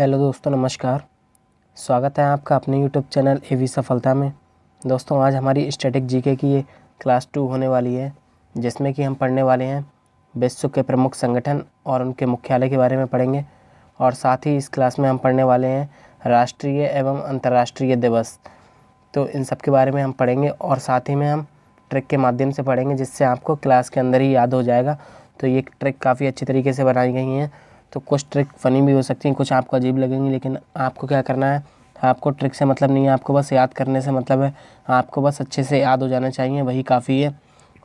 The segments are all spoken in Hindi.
हेलो दोस्तों, नमस्कार। स्वागत है आपका अपने यूट्यूब चैनल एवी सफलता में। दोस्तों, आज हमारी स्टैटिक जीके की ये क्लास 2 होने वाली है, जिसमें कि हम पढ़ने वाले हैं विश्व के प्रमुख संगठन और उनके मुख्यालय के बारे में पढ़ेंगे। और साथ ही इस क्लास में हम पढ़ने वाले हैं राष्ट्रीय एवं अंतर्राष्ट्रीय दिवस। तो इन सब के बारे में हम पढ़ेंगे और साथ ही में हम ट्रिक के माध्यम से पढ़ेंगे, जिससे आपको क्लास के अंदर ही याद हो जाएगा। तो ये ट्रिक काफ़ी अच्छी तरीके से बनाई गई हैं। तो कुछ ट्रिक फ़नी भी हो सकती हैं, कुछ आपको अजीब लगेंगी, लेकिन आपको क्या करना है, आपको ट्रिक से मतलब नहीं है, आपको बस याद करने से मतलब है। आपको बस अच्छे से याद हो जाना चाहिए, वही काफ़ी है।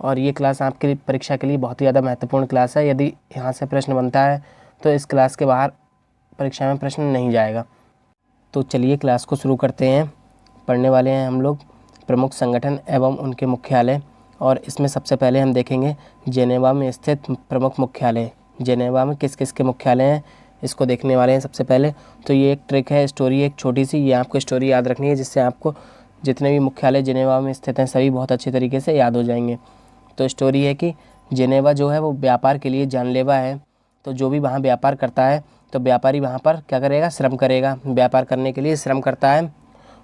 और ये क्लास आपके लिए परीक्षा के लिए बहुत ही ज़्यादा महत्वपूर्ण क्लास है। यदि यहाँ से प्रश्न बनता है तो इस क्लास के बाहर परीक्षा में प्रश्न नहीं जाएगा। तो चलिए क्लास को शुरू करते हैं। पढ़ने वाले हैं हम लोग प्रमुख संगठन एवं उनके मुख्यालय। और इसमें सबसे पहले हम देखेंगे जेनेवा में स्थित प्रमुख मुख्यालय। जेनेवा में किस किस के मुख्यालय हैं, इसको देखने वाले हैं सबसे पहले। तो ये एक ट्रिक है, स्टोरी एक छोटी सी, ये आपको स्टोरी याद रखनी है, जिससे आपको जितने भी मुख्यालय जेनेवा में स्थित हैं सभी बहुत अच्छी तरीके से याद हो जाएंगे। तो स्टोरी है कि जेनेवा जो है वो व्यापार के लिए जानलेवा है। तो जो भी वहाँ व्यापार करता है तो व्यापारी वहाँ पर क्या करेगा, श्रम करेगा। व्यापार करने के लिए श्रम करता है,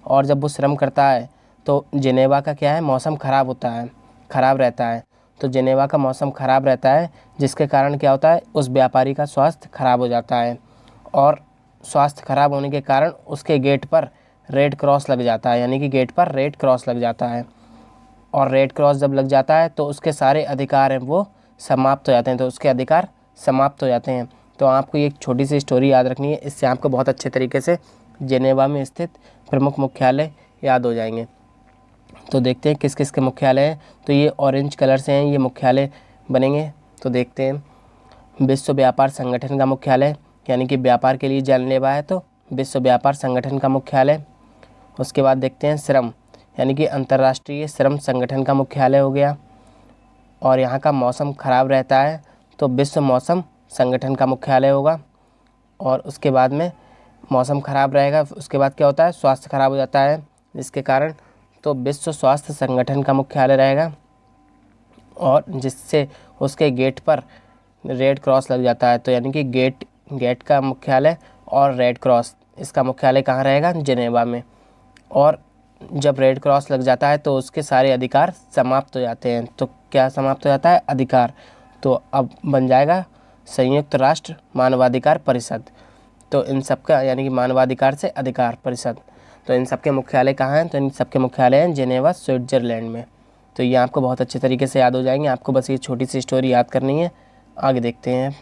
और जब वो श्रम करता है तो जेनेवा का क्या है, मौसम ख़राब होता है, ख़राब रहता है। तो जेनेवा का मौसम ख़राब रहता है, जिसके कारण क्या होता है, उस व्यापारी का स्वास्थ्य ख़राब हो जाता है। और स्वास्थ्य ख़राब होने के कारण उसके गेट पर रेड क्रॉस लग जाता है, यानी कि गेट पर रेड क्रॉस लग जाता है। और रेड क्रॉस जब लग जाता है तो उसके सारे अधिकार हैं वो समाप्त हो जाते हैं। तो उसके अधिकार समाप्त हो जाते हैं। तो आपको ये एक छोटी सी स्टोरी याद रखनी है, इससे आपको बहुत अच्छे तरीके से जेनेवा में स्थित प्रमुख मुख्यालय याद हो जाएंगे। तो देखते हैं किस किस के मुख्यालय हैं। तो ये ऑरेंज कलर से हैं, ये मुख्यालय बनेंगे। तो देखते हैं विश्व व्यापार संगठन का मुख्यालय, यानी कि व्यापार के लिए जानलेवा है तो विश्व व्यापार संगठन का मुख्यालय। उसके बाद देखते हैं श्रम, यानी कि अंतर्राष्ट्रीय श्रम संगठन का मुख्यालय हो गया। और यहाँ का मौसम ख़राब रहता है तो विश्व मौसम संगठन का मुख्यालय होगा। और उसके बाद में मौसम ख़राब रहेगा, उसके बाद क्या होता है, स्वास्थ्य ख़राब हो जाता है, जिसके कारण तो विश्व स्वास्थ्य संगठन का मुख्यालय रहेगा। और जिससे उसके गेट पर रेड क्रॉस लग जाता है, तो यानी कि गेट का मुख्यालय और रेड क्रॉस, इसका मुख्यालय कहाँ रहेगा, जेनेवा में। और जब रेड क्रॉस लग जाता है तो उसके सारे अधिकार समाप्त हो जाते हैं। तो क्या समाप्त हो जाता है, अधिकार। तो अब बन जाएगा संयुक्त राष्ट्र मानवाधिकार परिषद। तो इन सब का यानी कि मानवाधिकार से अधिकार परिषद। तो इन सब के मुख्यालय कहाँ हैं, तो इन सब के मुख्यालय हैं जेनेवा, स्विट्ज़रलैंड में। तो ये आपको बहुत अच्छे तरीके से याद हो जाएंगे। आपको बस ये छोटी सी स्टोरी याद करनी है। आगे देखते हैं।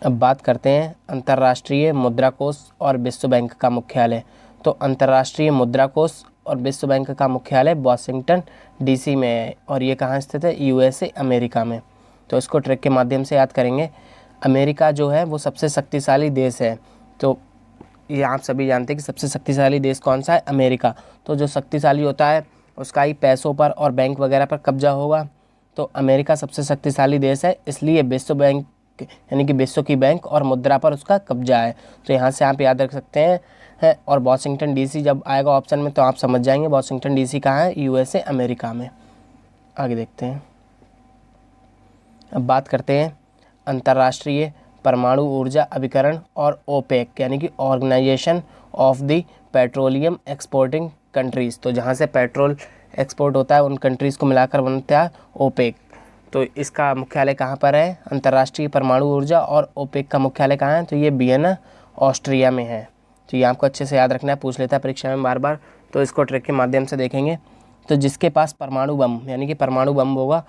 अब बात करते हैं अंतर्राष्ट्रीय मुद्रा कोष और विश्व बैंक का मुख्यालय। तो अंतर्राष्ट्रीय मुद्रा कोष और विश्व बैंक का मुख्यालय वाशिंगटन डीसी में है। और ये कहाँ स्थित है, यूएसए, अमेरिका में। तो इसको ट्रिक के माध्यम से याद करेंगे। अमेरिका जो है वो सबसे शक्तिशाली देश है। तो ये आप सभी जानते हैं कि सबसे शक्तिशाली देश कौन सा है, अमेरिका। तो जो शक्तिशाली होता है उसका ही पैसों पर और बैंक वगैरह पर कब्जा होगा। तो अमेरिका सबसे शक्तिशाली देश है, इसलिए विश्व बैंक यानी कि विश्व की बैंक और मुद्रा पर उसका कब्जा है। तो यहाँ से आप याद रख सकते हैं। और वाशिंगटन डीसी जब आएगा ऑप्शन में तो आप समझ जाएंगे वाशिंगटन डीसी कहाँ है, यूएसए, अमेरिका में। आगे देखते हैं। अब बात करते हैं अंतर्राष्ट्रीय परमाणु ऊर्जा अभिकरण और ओपेक, यानी कि organisation of the petroleum exporting countries. तो जहाँ से पेट्रोल एक्सपोर्ट होता है उन कंट्रीज़ को मिलाकर बनता है ओपेक। तो इसका मुख्यालय कहाँ पर है, अंतर्राष्ट्रीय परमाणु ऊर्जा और ओपेक का मुख्यालय कहाँ है, तो ये वियना, ऑस्ट्रिया में है। तो ये आपको अच्छे से याद रखना है, पूछ लेता है परीक्षा में बार बार। तो इसको ट्रिक के माध्यम से देखेंगे। तो जिसके पास परमाणु बम यानी कि परमाणु बम होगा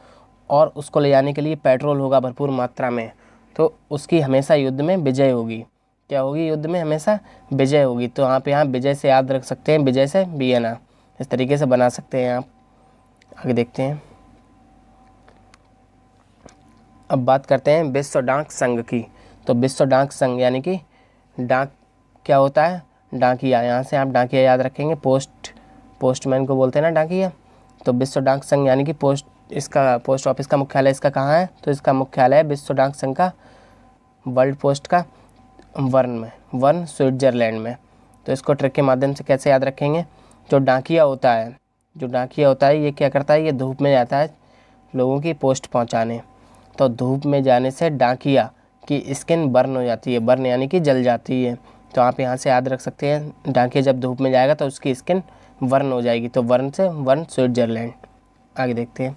और उसको ले जाने के लिए पेट्रोल होगा भरपूर मात्रा में, तो उसकी हमेशा युद्ध में विजय होगी। क्या होगी, युद्ध में हमेशा विजय होगी। तो आप यहाँ विजय से याद रख सकते हैं, विजय से वियना, इस तरीके से बना सकते हैं आप। आगे देखते हैं। अब बात करते हैं विश्व डाक संघ की। तो विश्व डाक संघ यानी कि डाक क्या होता है, डाकिया। यहाँ से आप डाकिया याद रखेंगे, पोस्टमैन को बोलते हैं ना डाकिया। तो विश्व डाक संघ यानी कि पोस्ट ऑफिस का मुख्यालय इसका कहाँ है, तो इसका मुख्यालय है विश्व डाक संघ का वर्ल्ड पोस्ट का बर्न, स्विट्ज़रलैंड में। तो इसको ट्रिक के माध्यम से कैसे याद रखेंगे। जो डाकिया होता है ये क्या करता है, ये धूप में जाता है लोगों की पोस्ट पहुंचाने। तो धूप में जाने से डाकिया कि स्किन बर्न हो जाती है, बर्न यानी कि जल जाती है। तो आप यहाँ से याद रख सकते हैं, डाकिया जब धूप में जाएगा तो उसकी स्किन बर्न हो जाएगी, तो बर्न से बर्न स्विट्जरलैंड। आगे देखते हैं,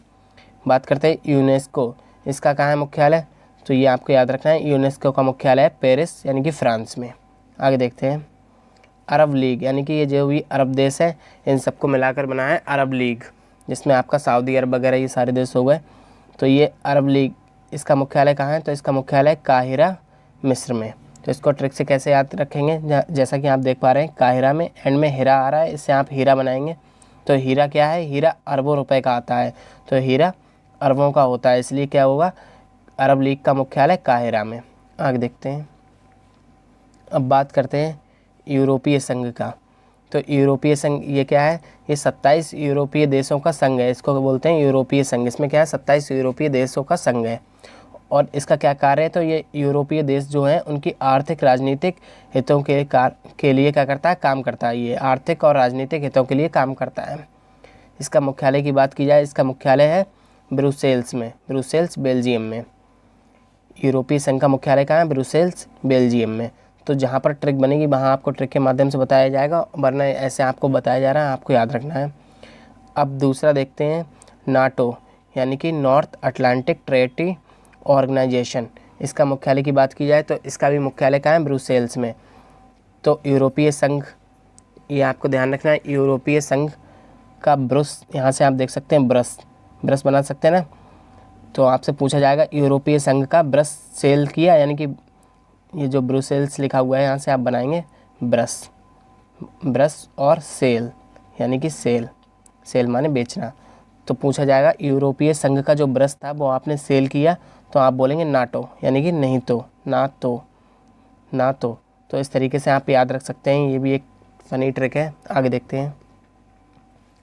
बात करते हैं यूनेस्को, इसका कहाँ है मुख्यालय? तो ये आपको याद रखना है, यूनेस्को का मुख्यालय है पेरिस यानी कि फ्रांस में। आगे देखते हैं, अरब लीग, यानी कि ये जो भी अरब देश है इन सबको मिलाकर बना है अरब लीग, जिसमें आपका सऊदी अरब वगैरह ये सारे देश हो गए। तो ये अरब लीग, इसका मुख्यालय कहाँ है? तो इसका मुख्यालय काहिरा, मिस्र में। तो इसको ट्रिक से कैसे याद रखेंगे? जैसा कि आप देख पा रहे हैं काहिरा में एंड में हीरा आ रहा है, इससे आप हीरा बनाएंगे। तो हीरा क्या है? हीरा अरबों रुपए का आता है, तो हीरा अरबों का होता है, इसलिए क्या होगा? अरब लीग का मुख्यालय काहिरा में। आगे देखते हैं, अब बात करते हैं यूरोपीय संघ का। तो यूरोपीय संघ ये क्या है? ये 27 यूरोपीय देशों का संघ है, इसको बोलते हैं यूरोपीय संघ। इसमें क्या है? 27 यूरोपीय देशों का संघ है। और इसका क्या कार्य है? तो ये यूरोपीय देश जो हैं उनकी आर्थिक राजनीतिक हितों के लिए क्या करता है? काम करता है। ये आर्थिक और राजनीतिक हितों के लिए काम करता है। इसका मुख्यालय की बात की जाए, इसका मुख्यालय है ब्रुसेल्स में, ब्रुसेल्स बेल्जियम में। यूरोपीय संघ का मुख्यालय कहाँ है? ब्रुसेल्स बेल्जियम में। तो जहाँ पर ट्रिक बनेगी वहाँ आपको ट्रिक के माध्यम से बताया जाएगा, वरना ऐसे आपको बताया जा रहा है, आपको याद रखना है। अब दूसरा देखते हैं, नाटो यानी कि नॉर्थ अटलांटिक ट्रेटी ऑर्गेनाइजेशन। इसका मुख्यालय की बात की जाए तो इसका भी मुख्यालय कहाँ है? ब्रुसेल्स में। तो यूरोपीय संघ, ये आपको ध्यान रखना है, यूरोपीय संघ का ब्रुस, यहाँ से आप देख सकते हैं ब्रश, ब्रश बना सकते हैं ना। तो आपसे पूछा जाएगा यूरोपीय संघ का ब्रश सेल किया, यानी कि ये जो ब्रुसेल्स लिखा हुआ है यहाँ से आप बनाएंगे ब्रश, ब्रश और सेल यानी कि सेल, सेल माने बेचना। तो पूछा जाएगा यूरोपीय संघ का जो ब्रश था वो आपने सेल किया, तो आप बोलेंगे नाटो, यानी कि नहीं तो, ना तो, ना तो इस तरीके से आप याद रख सकते हैं, ये भी एक फ़नी ट्रिक है। आगे देखते हैं,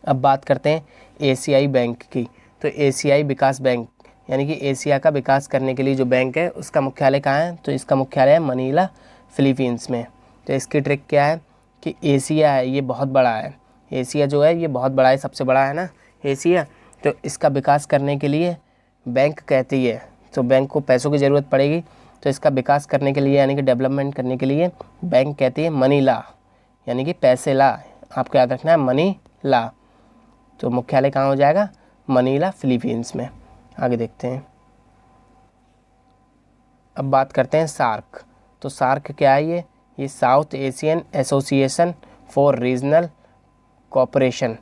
अब बात करते हैं एशियाई बैंक की। तो एशियाई विकास बैंक यानी कि एशिया का विकास करने के लिए जो बैंक है उसका मुख्यालय कहाँ है? तो इसका मुख्यालय है मनीला, फिलीपींस में। तो इसकी ट्रिक क्या है कि एशिया है ये बहुत बड़ा है, एशिया जो है ये बहुत बड़ा है, सबसे बड़ा है ना एशिया। तो इसका विकास करने के लिए बैंक कहती है, तो बैंक को पैसों की ज़रूरत पड़ेगी, तो इसका विकास करने के लिए यानी कि डेवलपमेंट करने के लिए बैंक कहती है मनीला, यानी कि पैसे ला। आपको याद रखना है मनी ला। तो मुख्यालय कहाँ हो जाएगा? मनीला, फिलीपींस में। आगे देखते हैं, अब बात करते हैं सार्क। तो सार्क क्या है? ये south Asian association for regional cooperation.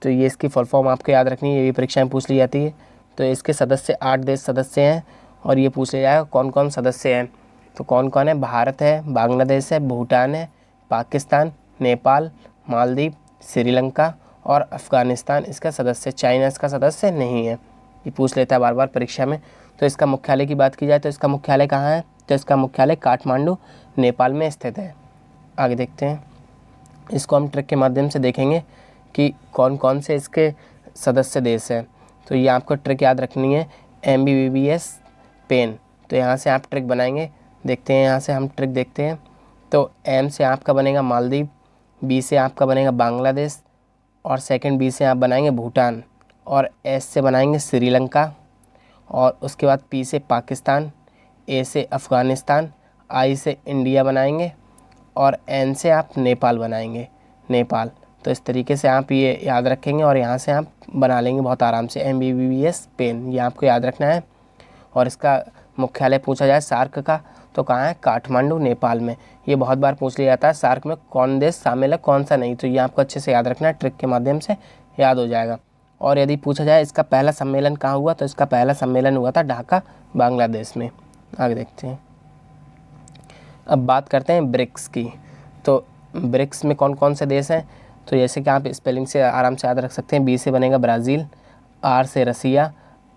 तो ये इसकी फुल फॉर्म आपको याद रखनी है, ये भी परीक्षा में पूछ ली जाती है। तो इसके सदस्य 8 देश सदस्य हैं, और ये पूछ लिया जाएगा कौन कौन सदस्य हैं। तो कौन कौन है? भारत है, बांग्लादेश है, भूटान है, पाकिस्तान, नेपाल, मालदीव, श्रीलंका और अफ़गानिस्तान इसका सदस्य। चाइना इसका सदस्य नहीं है, ये पूछ लेता है बार बार परीक्षा में। तो इसका मुख्यालय की बात की जाए तो इसका मुख्यालय कहाँ है? तो इसका मुख्यालय काठमांडू, नेपाल में स्थित है। आगे देखते हैं, इसको हम ट्रिक के माध्यम से देखेंगे कि कौन कौन से इसके सदस्य देश हैं। तो ये आपको ट्रिक याद रखनी है, MBBS पेन। तो यहाँ से आप ट्रिक बनाएंगे, देखते हैं यहाँ से हम ट्रिक देखते हैं। तो M से आपका बनेगा मालदीव, B से आपका बनेगा बांग्लादेश, और सेकंड B से आप बनाएंगे भूटान, और S से बनाएंगे श्रीलंका, और उसके बाद P से पाकिस्तान, A से अफ़गानिस्तान, I से इंडिया बनाएंगे, और N से आप नेपाल बनाएंगे, नेपाल। तो इस तरीके से आप ये याद रखेंगे और यहाँ से आप बना लेंगे बहुत आराम से MBBS पेन, ये आपको याद रखना है। और इसका मुख्यालय पूछा जाए सार्क का तो कहाँ है? काठमांडू, नेपाल में। ये बहुत बार पूछ लिया जाता है सार्क में कौन देश शामिल है कौन सा नहीं, तो ये आपको अच्छे से याद रखना है, ट्रिक के माध्यम से याद हो जाएगा। और यदि पूछा जाए इसका पहला सम्मेलन कहाँ हुआ, तो इसका पहला सम्मेलन हुआ था ढाका, बांग्लादेश में। आगे देखते हैं, अब बात करते हैं ब्रिक्स की। तो ब्रिक्स में कौन कौन से देश हैं? तो जैसे कि आप स्पेलिंग से आराम से याद रख सकते हैं, B से बनेगा ब्राज़ील, R से रसिया,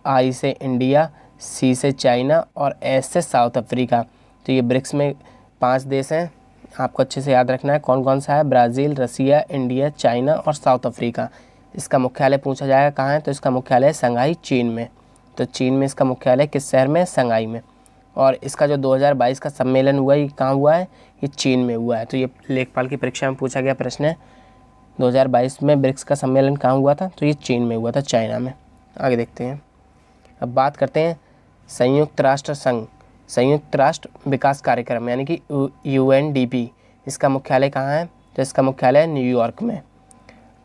I से इंडिया, C से चाइना और S से साउथ अफ्रीका। तो ये ब्रिक्स में 5 देश हैं, आपको अच्छे से याद रखना है कौन कौन सा है? ब्राज़ील, रसिया, इंडिया, चाइना और साउथ अफ्रीका। इसका मुख्यालय पूछा जाएगा कहाँ है? तो इसका मुख्यालय है शंघाई, चीन में। तो चीन में इसका मुख्यालय किस शहर में? शंघाई में। और इसका जो 2022 का सम्मेलन हुआ ये कहाँ हुआ है? ये चीन में हुआ है। तो ये लेखपाल की परीक्षा में पूछा गया प्रश्न है, 2022 में ब्रिक्स का सम्मेलन कहाँ हुआ था? तो ये चीन में हुआ था, चाइना में। आगे देखते हैं, अब बात करते हैं संयुक्त राष्ट्र संघ। संयुक्त राष्ट्र विकास कार्यक्रम यानी कि UNDP, इसका मुख्यालय कहाँ है? तो इसका मुख्यालय न्यूयॉर्क में।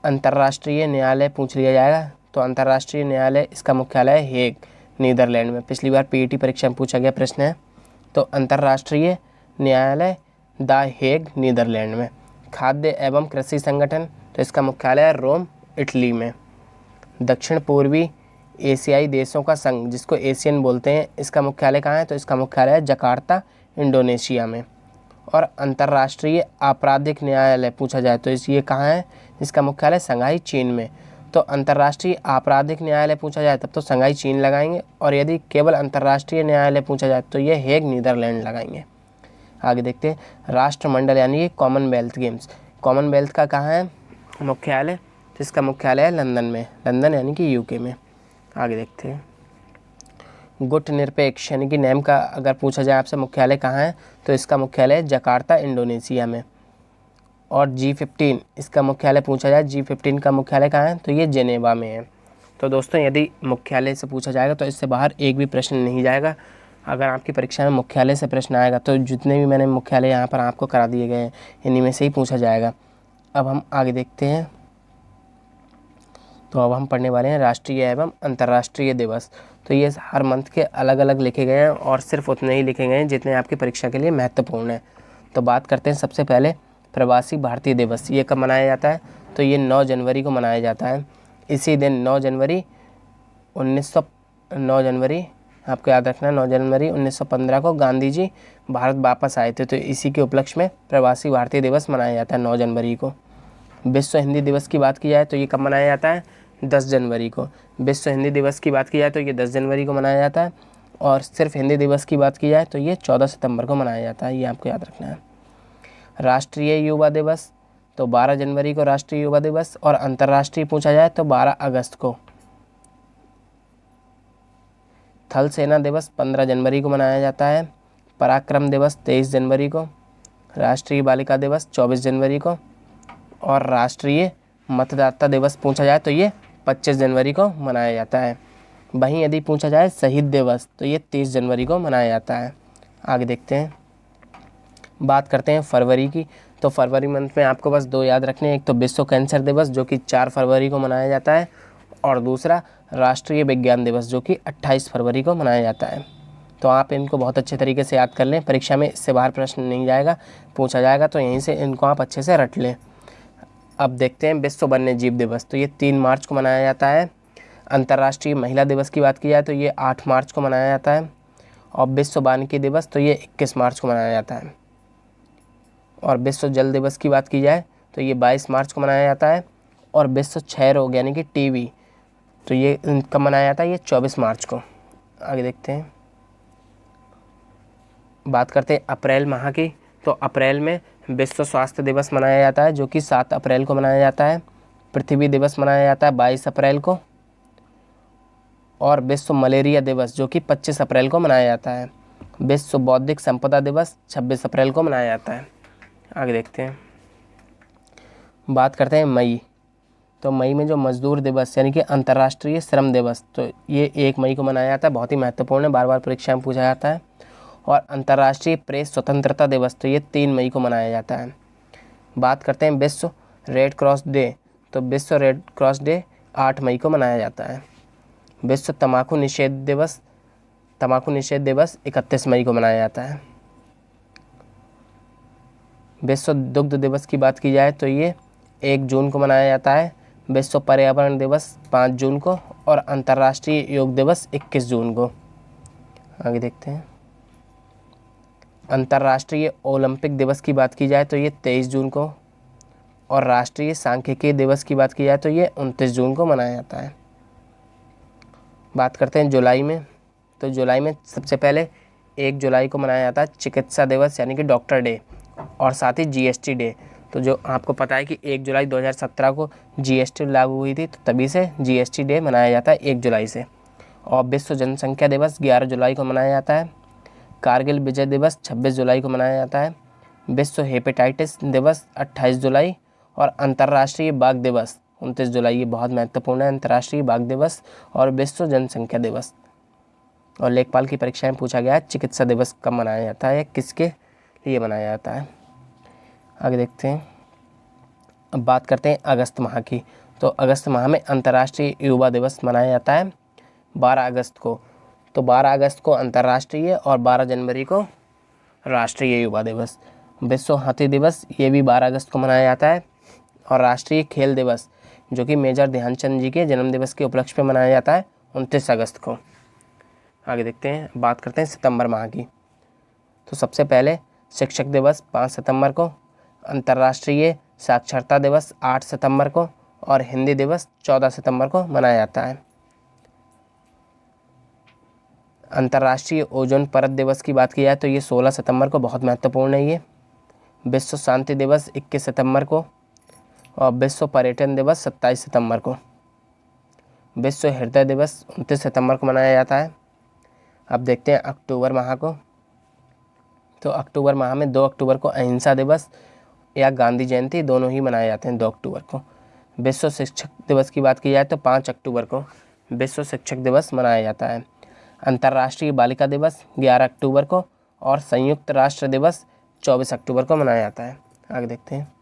अंतर्राष्ट्रीय न्यायालय पूछ लिया जाएगा, तो अंतर्राष्ट्रीय न्यायालय इसका मुख्यालय है हेग, नीदरलैंड में। पिछली बार PET परीक्षा में पूछा गया प्रश्न है। तो अंतर्राष्ट्रीय न्यायालय द हेग, नीदरलैंड में। खाद्य एवं कृषि संगठन, तो इसका मुख्यालय है रोम, इटली में। दक्षिण पूर्वी एशियाई देशों का संघ, जिसको एशियन बोलते हैं, इसका मुख्यालय कहाँ है? तो इसका मुख्यालय है जकार्ता, इंडोनेशिया में। और अंतर्राष्ट्रीय आपराधिक न्यायालय पूछा जाए तो ये कहाँ है? इसका मुख्यालय शंघाई, चीन में। तो अंतर्राष्ट्रीय आपराधिक न्यायालय पूछा जाए तब तो शंघाई, चीन लगाएंगे, और यदि केवल अंतर्राष्ट्रीय न्यायालय पूछा जाए तो ये हेग, नीदरलैंड लगाएंगे। आगे देखते हैं राष्ट्रमंडल यानी कि कॉमनवेल्थ गेम्स। कॉमनवेल्थ का कहाँ है मुख्यालय? तो इसका मुख्यालय है लंदन में, लंदन यानी कि UK में। आगे देखते हैं गुटनिरपेक्ष यानी कि नेम का अगर पूछा जाए आपसे मुख्यालय कहाँ है, तो इसका मुख्यालय जकार्ता, इंडोनेशिया में। और G15 इसका मुख्यालय पूछा जाए, G15 का मुख्यालय कहाँ है? तो ये जेनेवा में है। तो दोस्तों यदि मुख्यालय से पूछा जाएगा तो इससे बाहर एक भी प्रश्न नहीं जाएगा। अगर आपकी परीक्षा में मुख्यालय से प्रश्न आएगा तो जितने भी मैंने मुख्यालय यहाँ पर आपको करा दिए गए हैं इन्हीं में से ही पूछा जाएगा। अब हम आगे देखते हैं। तो अब हम पढ़ने वाले हैं राष्ट्रीय एवं अंतर्राष्ट्रीय दिवस। तो ये हर मंथ के अलग अलग लिखे गए हैं और सिर्फ उतने ही लिखे गए हैं जितने आपकी परीक्षा के लिए महत्वपूर्ण है। तो बात करते हैं सबसे पहले प्रवासी भारतीय दिवस। ये कब मनाया जाता है? तो ये 9 जनवरी को मनाया जाता है। इसी दिन 9 जनवरी आपको याद रखना, 9 जनवरी 1915 को गांधी जी भारत वापस आए थे। तो इसी के उपलक्ष्य में प्रवासी भारतीय दिवस मनाया जाता है 9 जनवरी को। विश्व हिंदी दिवस की बात की जाए तो ये कब मनाया जाता है? 10 जनवरी को। विश्व हिंदी दिवस की बात की जाए तो ये 10 जनवरी को मनाया जाता है। और सिर्फ हिंदी दिवस की बात की जाए तो ये 14 सितंबर को मनाया जाता है, ये आपको याद रखना है। राष्ट्रीय युवा दिवस, तो 12 जनवरी को राष्ट्रीय युवा दिवस। और अंतर्राष्ट्रीय पूछा जाए तो 12 अगस्त को। थल सेना दिवस 15 जनवरी को मनाया जाता है। पराक्रम दिवस 23 जनवरी को। राष्ट्रीय बालिका दिवस 24 जनवरी को। और राष्ट्रीय मतदाता दिवस पूछा जाए तो ये 25 जनवरी को मनाया जाता है। वहीं यदि पूछा जाए शहीद दिवस तो ये 30 जनवरी को मनाया जाता है। आगे देखते हैं, बात करते हैं फरवरी की। तो फरवरी मंथ में आपको बस 2 याद रखने हैं, एक तो विश्व कैंसर दिवस जो कि 4 फरवरी को मनाया जाता है, और दूसरा राष्ट्रीय विज्ञान दिवस जो कि 28 फरवरी को मनाया जाता है। तो आप इनको बहुत अच्छे तरीके से याद कर लें, परीक्षा में इससे बाहर प्रश्न नहीं जाएगा, पूछा जाएगा तो यहीं से इनको आप अच्छे से रट लें। अब देखते हैं विश्व वन्य जीव दिवस। तो ये 3 मार्च को मनाया जाता है। अंतर्राष्ट्रीय महिला दिवस की बात की जाए तो ये 8 मार्च को मनाया जाता है। और विश्व वानिकी दिवस तो ये 21 मार्च को मनाया जाता है। और विश्व जल दिवस की बात की जाए तो ये 22 मार्च को मनाया जाता है। और विश्व क्षय रोग यानी कि TB तो ये कब मनाया जाता है? ये 24 मार्च को। आगे देखते हैं, बात करते हैं अप्रैल माह की। तो अप्रैल में विश्व स्वास्थ्य दिवस मनाया जाता है जो कि 7 अप्रैल को मनाया जाता है। पृथ्वी दिवस मनाया जाता है 22 अप्रैल को। और विश्व मलेरिया दिवस जो कि 25 अप्रैल को मनाया जाता है। विश्व बौद्धिक संपदा दिवस 26 अप्रैल को मनाया जाता है। आगे देखते हैं, बात करते हैं मई। तो मई में जो मजदूर दिवस यानी कि अंतर्राष्ट्रीय श्रम दिवस, तो ये 1 मई को मनाया जाता है, बहुत ही महत्वपूर्ण है, बार बार परीक्षा में पूछा जाता है। और अंतर्राष्ट्रीय प्रेस स्वतंत्रता दिवस तो ये 3 मई को मनाया जाता है। बात करते हैं विश्व रेड क्रॉस डे। तो विश्व रेड क्रॉस डे 8 मई को मनाया जाता है। विश्व तंबाकू निषेध दिवस 31 मई को मनाया जाता है। विश्व दुग्ध दिवस की बात की जाए तो ये 1 जून को मनाया जाता है। विश्व पर्यावरण दिवस 5 जून को। और अंतर्राष्ट्रीय योग दिवस 21 जून को। आगे देखते हैं, अंतर्राष्ट्रीय ओलंपिक दिवस की बात की जाए तो ये 23 जून को। और राष्ट्रीय सांख्यिकी दिवस की बात की जाए तो ये 29 जून को मनाया जाता है। बात करते हैं जुलाई में। तो जुलाई में सबसे पहले 1 जुलाई को मनाया जाता है चिकित्सा दिवस यानी कि डॉक्टर डे, और साथ ही GST डे। तो जो आपको पता है कि 1 जुलाई 2017 को GST लागू हुई थी, तो तभी से GST डे मनाया जाता है 1 जुलाई से। और विश्व जनसंख्या दिवस 11 जुलाई को मनाया जाता है। कारगिल विजय दिवस 26 जुलाई को मनाया जाता है। विश्व हेपेटाइटिस दिवस 28 जुलाई। और अंतर्राष्ट्रीय बाघ दिवस 29 जुलाई, ये बहुत महत्वपूर्ण है, अंतर्राष्ट्रीय बाघ दिवस और विश्व जनसंख्या दिवस। और लेखपाल की परीक्षा में पूछा गया है चिकित्सा दिवस कब मनाया जाता है या किसके लिए मनाया जाता है। आगे देखते हैं। अब बात करते हैं अगस्त माह की। तो अगस्त माह में अंतर्राष्ट्रीय युवा दिवस मनाया जाता है 12 अगस्त को। तो 12 अगस्त को अंतर्राष्ट्रीय और 12 जनवरी को राष्ट्रीय युवा दिवस। विश्व हाथी दिवस ये भी 12 अगस्त को मनाया जाता है। और राष्ट्रीय खेल दिवस जो कि मेजर ध्यानचंद जी के जन्मदिवस के उपलक्ष्य में मनाया जाता है 29 अगस्त को। आगे देखते हैं। बात करते हैं सितंबर माह की। तो सबसे पहले शिक्षक दिवस 5 सितंबर को, अंतर्राष्ट्रीय साक्षरता दिवस 8 सितंबर को और हिंदी दिवस 14 सितंबर को मनाया जाता है। अंतर्राष्ट्रीय ओजोन परत दिवस की बात की जाए तो ये 16 सितंबर को बहुत महत्वपूर्ण है ये। विश्व शांति दिवस 21 सितंबर को और विश्व पर्यटन दिवस 27 सितंबर को। विश्व हृदय दिवस 29 सितंबर को मनाया जाता है। अब देखते हैं अक्टूबर माह को। तो अक्टूबर माह में 2 अक्टूबर को अहिंसा दिवस या गांधी जयंती दोनों ही मनाए जाते हैं 2 अक्टूबर को। विश्व शिक्षक दिवस की बात की जाए तो 5 अक्टूबर को विश्व शिक्षक दिवस मनाया जाता है। अंतर्राष्ट्रीय बालिका दिवस 11 अक्टूबर को और संयुक्त राष्ट्र दिवस 24 अक्टूबर को मनाया जाता है। आगे देखते हैं।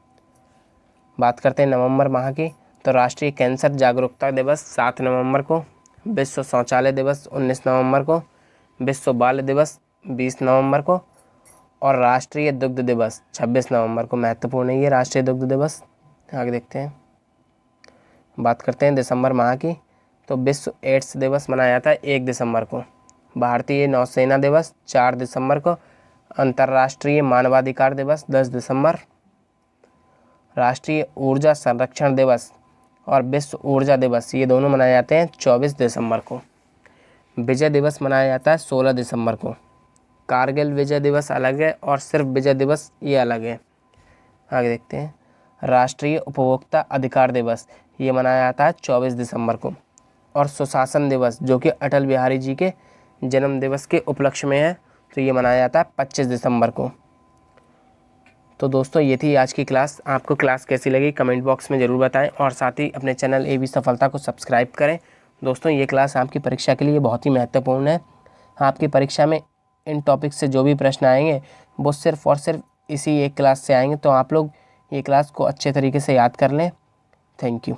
बात करते हैं नवंबर माह की। तो राष्ट्रीय कैंसर जागरूकता दिवस 7 नवंबर को, विश्व शौचालय दिवस 19 नवंबर को, विश्व बाल दिवस 20 नवंबर को और राष्ट्रीय दुग्ध दिवस 26 नवंबर को। महत्वपूर्ण है ये राष्ट्रीय दुग्ध दिवस। आगे देखते हैं। बात करते हैं दिसंबर माह की। तो विश्व एड्स दिवस मनाया जाता है 1 दिसंबर को, भारतीय नौसेना दिवस 4 दिसंबर को, अंतर्राष्ट्रीय मानवाधिकार दिवस 10 दिसंबर, राष्ट्रीय ऊर्जा संरक्षण दिवस और विश्व ऊर्जा दिवस ये दोनों मनाए जाते हैं 24 दिसंबर को। विजय दिवस मनाया जाता है 16 दिसंबर को। कारगिल विजय दिवस अलग है और सिर्फ विजय दिवस ये अलग है। आगे देखते हैं। राष्ट्रीय उपभोक्ता अधिकार दिवस ये मनाया जाता है 24 दिसंबर को और सुशासन दिवस जो कि अटल बिहारी जी के जन्म दिवस के उपलक्ष्य में है तो ये मनाया जाता है 25 दिसंबर को। तो दोस्तों ये थी आज की क्लास। आपको क्लास कैसी लगी कमेंट बॉक्स में ज़रूर बताएं और साथ ही अपने चैनल एवी सफलता को सब्सक्राइब करें। दोस्तों ये क्लास आपकी परीक्षा के लिए बहुत ही महत्वपूर्ण है। आपकी परीक्षा में इन टॉपिक से जो भी प्रश्न आएंगे वो सिर्फ और सिर्फ इसी एक क्लास से आएंगे, तो आप लोग ये क्लास को अच्छे तरीके से याद कर लें। Thank you.